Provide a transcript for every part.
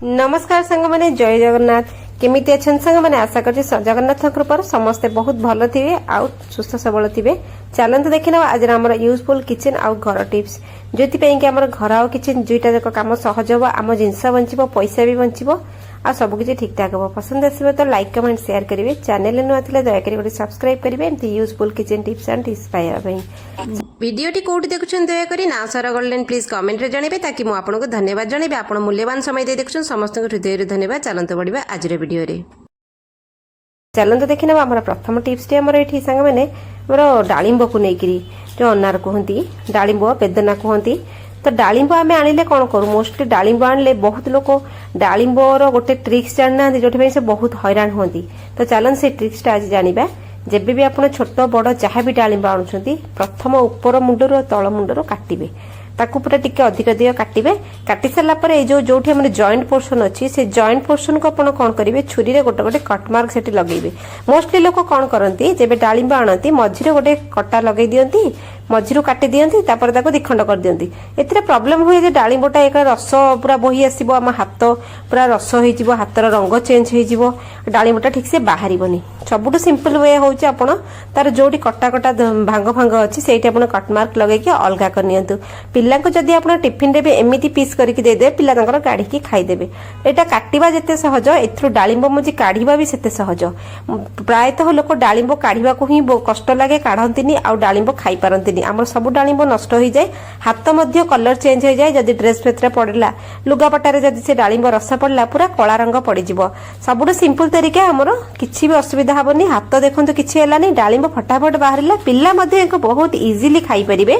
नमस्कार सांग मैंने जय जगन्नाथ केमिति अच्छन सांग मैंने आशा कर जगन्नाथ कृपार समस्ते बहुत भल थे आउ सुस्थ सबल थे चलते देखी ना आज आम यूजफुल किचन आउ घर टिप्स जो घर आउ किचन दुईटा जाक कम सहज हम आम जिनस बंचब पैसा भी बंचब आ सब किसी ठीक ठाक हम पसंद आसो तो लाइक कमेंट शेयर करेंगे चैनल नुआ थे दयाकोरी गोटे सब्सक्राइब करेंगे एमती useful kitchen tips and tips पाइबा वीडियोटी कौटी देखुं दयाकोरी ना सारा गोल्डन प्लीज कमेंट रे जनइबे ताकि मु आपनको धन्यवाद जनइबे आपण मूल्यवान समय दे देखुं समस्त हृदय धन्यवाद चलते बढ़िया आज वीडियो रे चलते देखी ना आम प्रथम टिप्स टी ये सांग मैंने डालिंब को लेकिन जो अनार कहती डालिंब बेदना कहती तो डालिंब आम आनिले कौन करूँ मोस्टली डालिंब आनिले बहुत लोग डालिंबर गोटे ट्रिक्स जानना जो से बहुत हैरान होती तो चलन से ट्रिक्स आज जानिबा जेबे भी आप छोट बड़ जहाँ भी डालिंब आणुछंती प्रथम ऊपर मुंडर तल मुंडर काटिबे ताकू पूरा टिके अधिक अधिक काटिबे काटि सारा पर जो हमने जॉइंट पोर्शन अच्छी से जॉइंट पोर्शन को अपन कौन करेंगे छुरी रे गोटे गोटे कट मार्क से लगेबे मोस्टली लोग कौन करती जेबे डालिंब आणती मझिरे गोटे कटा लगे दियंती मझिरू काटी दियंती तापर ताको दिखंड कर दियंती एथिरे प्रॉब्लम हुए जे डालिंबटा एक रस पूरा बही आसीबो आम हाथ पूरा रस होइजिबो हाथर रंग चेंज होइजिबो डालिंबटा ठीक से बाहरिबोनी सबुठु सिंपल वे होउची आपण तार जोटी कटा कटा भांग भांग अछि सेठी आपण कट मार्क लगे के अलगा कर नियंतु पिल्ला को जदी आपण टिफिन रे भी एमिति पीस करके दे दे पिल्ला तंकर काढी की खाई देबे एटा काटिबा जते सहज एथरु डालिंब मुजी काढिबा भी सेते सहज प्रायतः लोक डालिंब काढिबा को ही कष्ट लागे काढंतिनी आ डालिंब खाई पारंतिनी आम सब डालिंब नष्ट हो जाए हाथ मध्य कलर चेंज हो जाए जदि ड्रेस फेत्रे पड़ला लुगापटारे जदि से डालिंब रस पड़ला पूरा कला रंग पड़ीजिवो सबुठु सिंपल तरीका हमर किछि भी असुविधा हबनी हाथ देखंतु किछि हेलानी डालिंब फटाफट बाहरिला पिल्ला मध्य एक बहुत इजीली खाई परिबे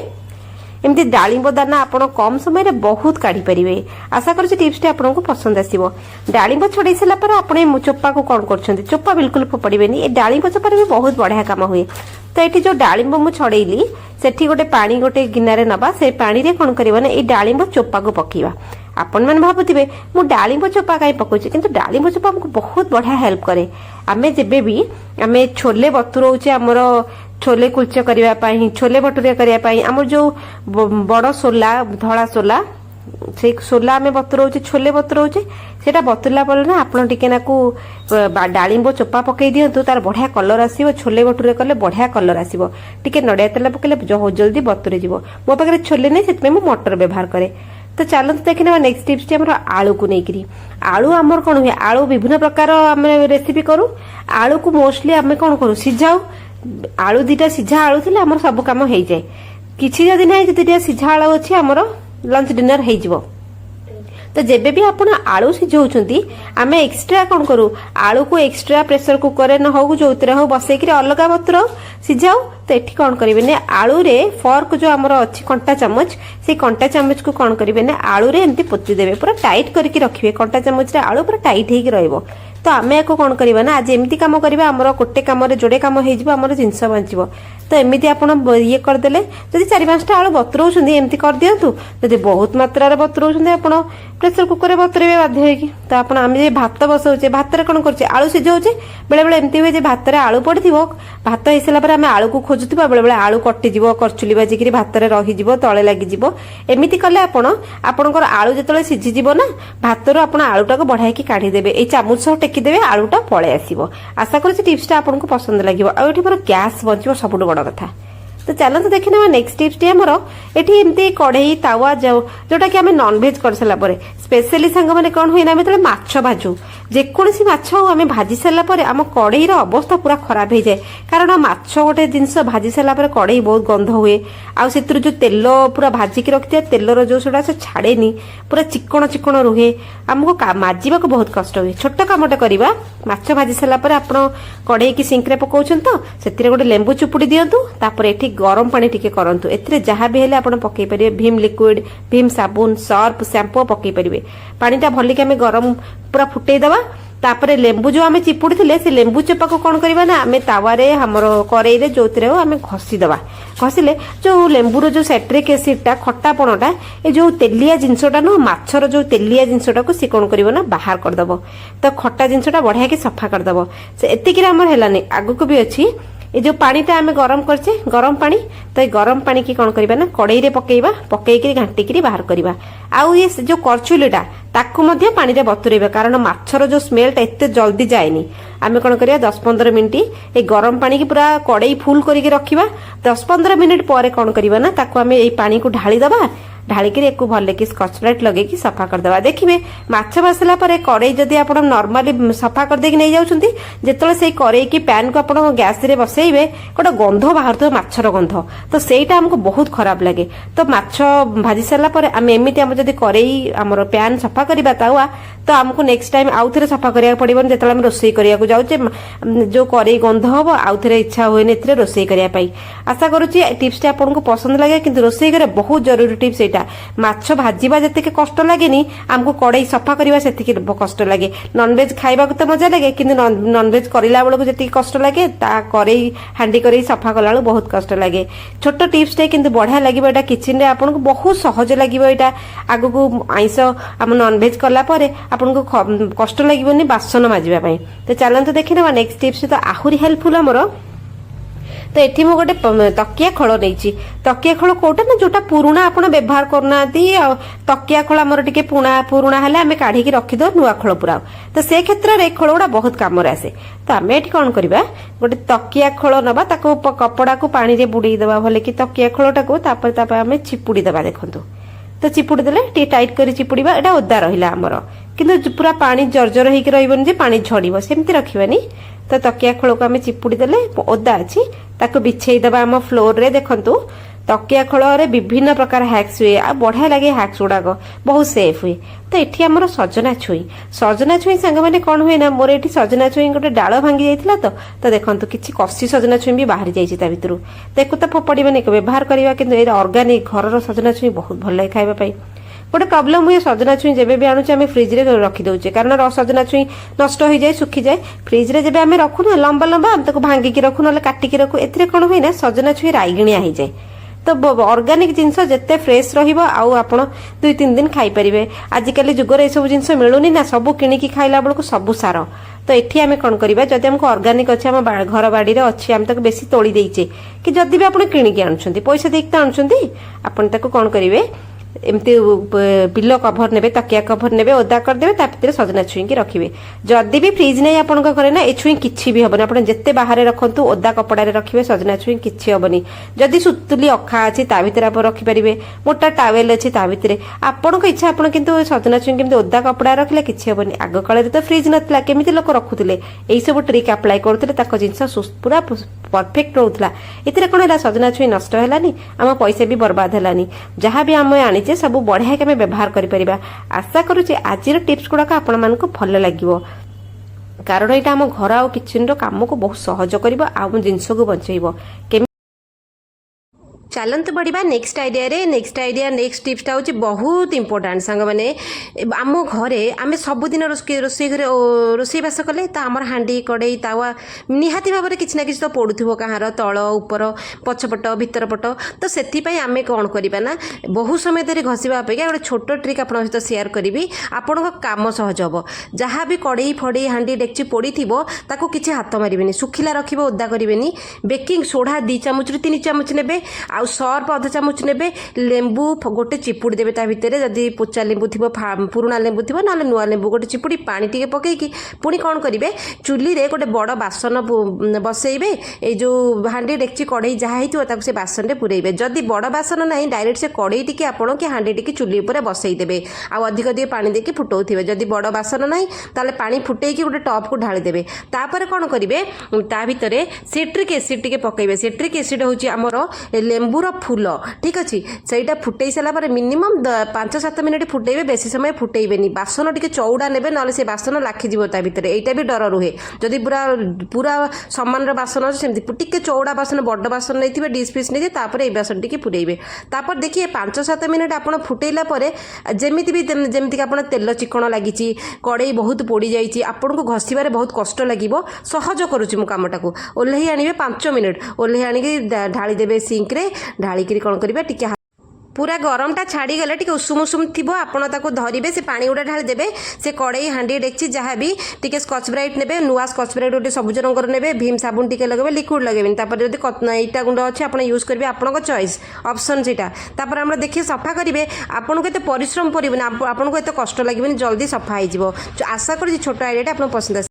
एमती डालिंब दाना आपण कम समय रे बहुत काढ़ी परिबे आशा करूँ टिप्स टी आपको पसंद आसीबो डालिंब छोड़े सारा पर आपण चोपा को कौन करछंती चोपा बिल्कुल फोपाड़िबेनी ए डालिंब चोपा भी बहुत बढ़िया काम हुए तो ये जो डालिंब मु छड़ेली सेठी गोटे पानी गोटे गिनारे नबा से पानी रे कौन करबा ना ए डालिंब चोपा को पकेबा आपण मन भाबुथिबे मु डालिंब चोपा काई पकोछि किंतु डालिंब चोपा हमको बहुत बढ़िया हेल्प करे आमे जेबे भी आमे छोले बतुरौचे हमरो छोले कुलचा करिया पाई छोले भटूरे करिया पाई हमर जो बड़ सोला धला सोला से सोला आमे बतुरौचे छोले बतुरौचे सेटा बतुरला पर ना आपण टिके नाकू डालिंब चोपा पकई दियंतु तार बढ़िया कलर आसीबो छोले भटूरे कले बढ़िया कलर आसीबो टिके नडिया तेल पकेले बहुत जल्दी बतुरे जिवो मो पाखरे छोले नै सेतमे मु मटर व्यवहार करे तो चलते देखना नेक्स्ट टिप्स टी हमर आलू को लेकिन आलू आमर कौन हुए आलू विभिन्न प्रकार आम रेसिपी करूँ आलू को मोस्टली आम कौन करूँ सिझाऊ आलू दीटा सिझा आलू थे आम सब कम हो जाए किसी जदि ना जी सिझा आलू अच्छी आमर लंच डिनर हो तो जेबे भी आपण आलू सिझाउछंती आमे एक्स्ट्रा कौन करूँ आलू को एक्स्ट्रा प्रेशर कुकर न हो जो हो बसैक अलग बतुर सिझाऊ तो ये कौन करेंगे आलू रे फर्क जो आमर अच्छी कंटा चामच से कंटा चामच को कौन करेंगे आलू रे एमती पोती देवे पूरा टाइट करके रखिए कंटा चामच रे आलू पूरा टाइट होगी रहिबो तो आमे एको कौन करबा ना आज एमती काम करबा हमर गोटे काम रे जोड़े काम हो जिवो हमर जिंस बंचिबो तो एमती आपण ये कर देले जदि 4-5टा आलू बतुरौछंदी एमती कर दियंतु जदि बहुत मात्रा रे बतुरौछंदी आपण प्रेशर कुकर रे बतुरेबे बाध्य होगी तो आपण आमे जे भात बसौचे भात रे कोन करचे आलू सिझौचे बेले बेले एमती हुए जे भात रे आलू पड़थिबो भात हेसला पर आमे आलू को खोजुतिबा बेले बेले आलू कटि जिवो करचुली बाजिकरी भात रे रहि जिवो तळे लागि जिवो एमिति कले आपणकर आलू जतले सिझि जिवो ना भात रो आपण आलूटा को बढ़ाई काढी देबे ए चामच सह टेकी देबे आलूटा पळे आसीबो आशा करूँ टिप्स टा आपनको पसंद लागिवो आ एठी मोर गैस बंचिबो सबुठु बड़ कथा तो चलते देखी ना नेक्स्ट टिप्स टी हमर एठी एमती कढ़ई तावा जोटा कि आमे नॉन वेज कर सला परे स्पेशली सांग माने कोन होइना आमे तले माछ भाजू जेकोसी माछ आमे भाजी सारा पर आम कढ़ई अवस्था पूरा खराब हो जाए कारण माछ गोटे जिनस भाजी सारा पर कढ़ई बहुत गंध हुए आउ से जो तेल पूरा भाजिकी रखिए तेलर जो सोडा से छाड़ेनी पूरा चिकण चिकण रुहे आमको माजिबा को बहुत कष्ट हुए छोट कामटे करवा माछ भाजी सारा पर आप कढ़ई की सिंक रे पकाउछन तो सेतिरे गोटे लेंबू चुपुड़ी दियंतु तापर एठी गरम पानी टिके करंतु एथिरे जहाँ भी हेले आपण पकई परिबे भीम लिक्विड भीम साबुन सर्फ शैम्पू पकई परिबे पानीटा भलिक आमे गरम पूरा फुटई दवा तापरे लेंबू जो आमे चिपुड़ी थिले से लेंबू चोपा को कौन करबा ना आमे तावारे हमर करेई रे जोतरे हो आमे घसी दवा घसिले जो लेंबू रो जो सैट्रिक एसिड टा खट्टापणटा ए जो तेलिया जिंसटा न माछर जो तेलिया जिंसटा को से कौन करबो ना बाहर कर दबो तो खट्टा जिंसटा बढ़िया के सफा कर दबो से एतिकी रे हमर हेलानी आगु को भी अछि ये जो पानीटा आम गरम करछे गरम पानी तो ये गरम पानी की कौन करबा ना कड़ाई रे पकेइबा पकेइकरी घांटिकरी बाहर करबा आउ ये जो करछुलीटा ताकू मध्य पानी रे बतुरेबा कारण माछर जो स्मेलटा एते जल्दी जाएनी आम कौन करिया 10-15 मिनिट ये गरम पानी की पूरा कड़ाई फुल करके रखिबा 10-15 मिनिट पर कौन करबा ना ताकू आम ये पानी को ढाली दबा ढालिकी एक भल कि स्कच ब्राइट लगे सफा करदे देखिए माछ बासला कड़े जदि आप नॉर्मली सफा करदे नहीं जाउछंती जेतले से कड़े की पैन को आप गैस रे बसैबे गोटे गंध बाहर तो माछर गंध तो सेटा हमको बहुत खराब लगे तो माछ भाजी सारा पर आम एमती आम जब कड़े आमर पैन सफा करवा तावा तो आमको नेक्स्ट टाइम आउ थे सफा करिया पड़िबो जेतले हम रोसई करिया जाउचे जो कड़े गंध हम आउ थे इच्छा हुए एथिरे रोसई करिया पई आशा करूची टिप्स टा आपको पसंद लगे किंतु रोसई करे बहुत जरूरी टिप्स एटा माछ भाजीबा जतिके कष्ट लागेनी आमको कड़ाई सफा करवा से कष्ट लगे नॉनवेज खाइबा तो मजा लगे किंतु नॉनवेज करला बेलू जी कष्ट लगे ता कड़ाई हांडी कड़ाई सफा कला बेलू बहुत कष्ट लगे छोट टिप्स टे किंतु बढ़िया लगे एटा किचन रे आपको बहुत सहज लगे एटा आगु को आइंस आम नॉनवेज कला परे आपको कष्ट लगेनि बासन माजिबा पई तो चलते देखिना नेक्स्ट टिप्स तो आहुरी हेल्पफुल हमरो तो ये मु गोटे तकिया खोल नहीं तकिया खोल कौटा ना जोटा पुराणा आप व्यवहार करना तकिया खोल आमर टे पुराणा हेल्ले आम काढ़ी रखीद नुआ खोल पूरा तो से क्षेत्र में खोल गुड़ा बहुत कम आसे तो आम ये कौन करवा गोटे तकिया खोल नवा कपड़ा को पानी रे बुड़े दबा भले कि तकिया खोलटा को आम चिपुड़ी दबा देखु तो चिपुड़ी देले टी टाइट कर चिपुड़ा एटा ओदा रहा आमर किंतु पूरा पानी जर्जर होकर रही जे पानी झड़ब सेमती रखिबानी तो तकिया खोल को आम चिपुड़ी देले ओदा अच्छी ताको बिछेई दबा आम फ्लोर रे देखंतु तकिया खोल रे विभिन्न प्रकार हैक्स हुए आ बढ़िया लगे हैक्स गुड़ाक बहुत सेफ हुए तो ये आमर सजना छुई सांग मैंने कौन हुए ना मोर ये सजना छुई गोटे डाल भांगी जाता तो देखो किसी कषि सजना छुई भी बाहरी जाइए भितर देखो तो फोपाड़े व्यवहार करवा कि अर्गानिक घर सजना छुई बहुत भल लगे खावाई गोटे प्रॉब्लम हुए सजना छुई जब भी आणुचे आम फ्रिज रे रखी दौचे कारण सजना छुई नष्ट हो जाए सुखी जाए फ्रिज रे जब आम रखु ना लंबा लंबा आम ताको भांगिकी रखु ना काटिकी रखु ए कौन हुए ना सजना छुई राइगिणिया हो जाए तो अर्गानिक जिनस जिते फ्रेश रहिबो आउ आपण 2-3 दिन खाई परिबे आजिकल जुगर ये सब जिनस मिलुनी ना सब किणिकी खाइला बेलू सब सार तो ये आम कौन करवा जदि आमको अर्गानिक अच्छे आम घर बाड़ी रे अच्छी आम ताको बेसी तोड़ी देइचे कि जदि भी आपण किणिकी आणुछंती पैसा देइक तो आणुछंती आपण ताको कौन करिवे एमती पिलो कभर ने तकिया कभर ने ओदा करदे भितर सजना छुई की रखिए जदि भी फ्रिज नहीं आपण घरे ना ए छुई किछि भी हबनी आपण जेते बाहर रखंतु ओदा कपड़ा रे रखिए सजना छुई किछि हबनी जदि सुतुली अखा अछि ता भितर आप रखि परिबे मोटा टावेल अछि ता भितर आपण को इच्छा आपण किंतु सजना छुई केमती ओदा कपड़ा रखले किछि हबनी आग काले रे तो फ्रिज नथला केमिति लोक रखुथिले एई सब ट्रिक अप्लाई करथिले ताको जिंस पूरा परफेक्ट रहउथला एतिरे कोन हला सजना छुई नष्ट हेलानी आम पैसा भी बर्बाद हेलानी जहां भी आम आनी सब बढ़िया के व्यवहार करिपरिबा आशा करूचे आज टिप्स गुड़ाक आपण मानक भल लागिवो कारण यहाँ आम घर आ किचन काम को बहुत सहज कर आम जिनस को बचेब चलते बढ़िया नेक्स्ट आइडिया नेक्स्ट टिप्सटा हूँ बहुत इंपोर्टाट सांग मैंने आम घरे आम सबुदिन रोसई घरे रोसईबास कले तो आम हांडी कड़े तावा निहाती भाव में किसी ना कि तो पड़ू कहाँ तल उपर पछपट भितर पट तो से आम कौन करवा ना बहुत समय धरी घसीवा अपेक्षा गोटे छोट ट्रिक आप सहित सेयार करी आपण काम सहज हम जहाँ भी कड़े फड़े हांडी डेक्ची पड़ी ताको किसी हाथ मारे सुखिला रखे ओदा करेनि बेकिंग सोडा 2 चामच 3 चामच ने आउ सर्फ अधा चामच ने लेंबू गोटे चिपुड़ी देवे ता भितर जदि पोचा लेंबू थी पुराणा लेंबू थी ना नुआ लेंबू गोटे चिपुड़ी पानी टी पकईकि पुणी कौन करेंगे चुली रे गोटे बड़ बासन बसइबे ये जो हांडी डेक्ची कड़े जहाँ हो से बासन में पुरेबे जदि बड़ बासन ना डायरेक्ट से कड़े टी आपण कि हांडी टी चुली उपर बसईदेवे अधिक अधिक पानी देके फुटाऊे जदि बड़ बासन ना ताले पानी फुटेकी गोटे टप को ढाली देवे तापर कौन करेंगे ता भितर सिट्रिक एसिड टी पकईबे सिट्रिक एसिड हूँ आमर लेंबूर फूल ठीक अच्छे से फुटई सारापर मिनिमम 5-7 मिनिट फुटेबे बेसी समय फुटेबेनी बासन टी चौड़ा ने ना से बासन लाखिज भितर यहाँ भी डर रुहे जदि पूरा पूरा सामान बासन अच्छे टी चौड़ा बासन बड़ बासन नहीं डिश पिश नहीं ये बासन टी पुरेबे तापर देखिए 5-7 मिनिट आप फुटेला जमी भी जमीक आप तेल चिकण लगी कड़े बहुत पोड़ी जाइए आपन को घसीबार बहुत कष्ट लगे सहज करुच्ची मु कामटा को ओल्हे आने 5 मिनिट ओल्हे आनिक ढाली देवे सिंक रे ढालिकी कौन करेंगे टी पूरा गरमटा छाड़गले टी उषुम उषुम थी आपको धरवे से पानी गुड़ा ढाली देवे से कड़े हाँडी डेक्ची जहाँ भी टी स्कच ब्राइट ने नुआ स्कच ब्राइट गोटे सबुज रंगर ने भीम साबुन टी लगे लिक्विड लगे जब ईटा गुंड अच्छे आप यूज करेंगे आपको चॉइस ऑप्शन से आम देखिए सफा करेंगे आपको एत परिश्रम पड़े आपको एत कष्ट लगे जल्दी सफा हो आशा कर छोट आइडिया आपको पसंद आस